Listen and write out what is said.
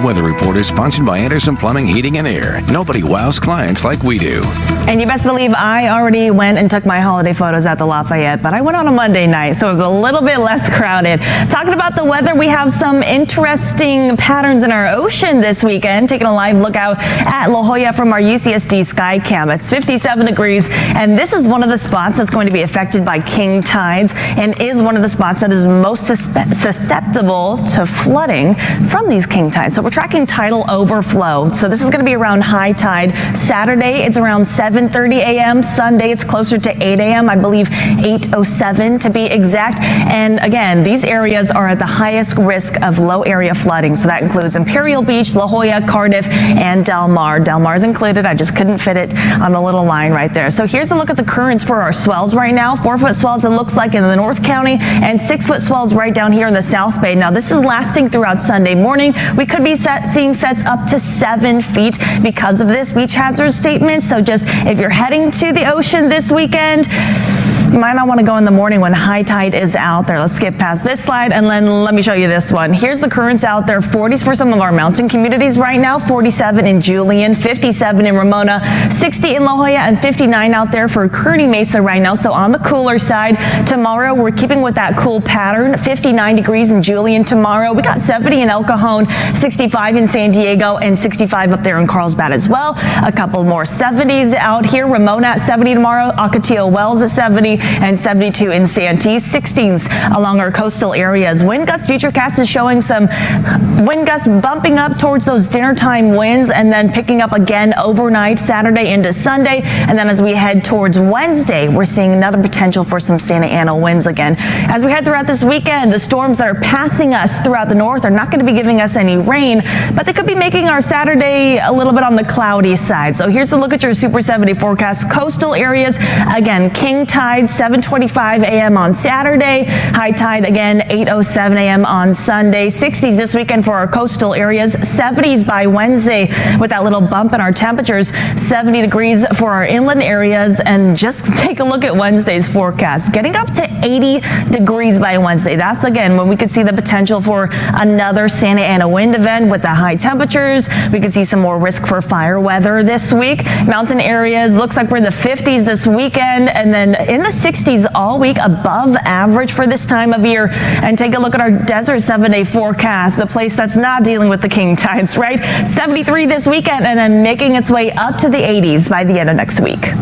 Weather Report is sponsored by Anderson Plumbing, Heating and Air. Nobody wows clients like we do. And you best believe I already went and took my holiday photos at the Lafayette, but I went on a Monday night, so it was a little bit less crowded. Talking about the weather, we have some interesting patterns in our ocean this weekend. Taking a live look out at La Jolla from our UCSD sky cam. It's 57 degrees, and this is one of the spots that's going to be affected by king tides and is one of the spots that is most susceptible to flooding from these king tides. So we're tracking tidal overflow. So this is going to be around high tide. Saturday, it's around 7:30 a.m. Sunday, it's closer to 8 a.m. I believe 8:07 to be exact. And again, these areas are at the highest risk of low area flooding. So that includes Imperial Beach, La Jolla, Cardiff, and Del Mar. Del Mar is included. I just couldn't fit it on the little line right there. So here's a look at the currents for our swells right now. 4-foot swells, it looks like, in the North County, and 6-foot swells right down here in the South Bay. Now this is lasting throughout Sunday morning. We could be seeing sets up to 7 feet because of this beach hazard statement. So just if you're heading to the ocean this weekend, you might not want to go in the morning when high tide is out there. Let's skip past this slide and then let me show you this one. Here's the currents out there. 40s for some of our mountain communities right now. 47 in Julian, 57 in Ramona, 60 in La Jolla, and 59 out there for Kearney Mesa right now. So on the cooler side, tomorrow we're keeping with that cool pattern. 59 degrees in Julian tomorrow. We got 70 in El Cajon, 65 in San Diego, and 65 up there in Carlsbad as well. A couple more 70s out here. Ramona at 70 tomorrow. Ocotillo Wells at 70 and 72 in Santee. 60s along our coastal areas. Wind gust futurecast is showing some wind gusts bumping up towards those dinner time winds and then picking up again overnight Saturday into Sunday. And then as we head towards Wednesday, we're seeing another potential for some Santa Ana winds again. As we head throughout this weekend, the storms that are passing us throughout the north are not going to be giving us any rain, but they could be making our Saturday a little bit on the cloudy side. So here's a look at your Super 70 forecast. Coastal areas, again, king tides, 7:25 a.m. on Saturday. High tide, again, 8:07 a.m. on Sunday. 60s this weekend for our coastal areas. 70s by Wednesday with that little bump in our temperatures. 70 degrees for our inland areas. And just take a look at Wednesday's forecast. Getting up to 80 degrees by Wednesday. That's, again, when we could see the potential for another Santa Ana wind event with the high temperatures. We could see some more risk for fire weather this week. Mountain areas, looks like we're in the 50s this weekend, and then in the 60s all week, above average for this time of year. And take a look at our desert 7-day forecast, the place that's not dealing with the king tides, right? 73 this weekend, and then making its way up to the 80s by the end of next week.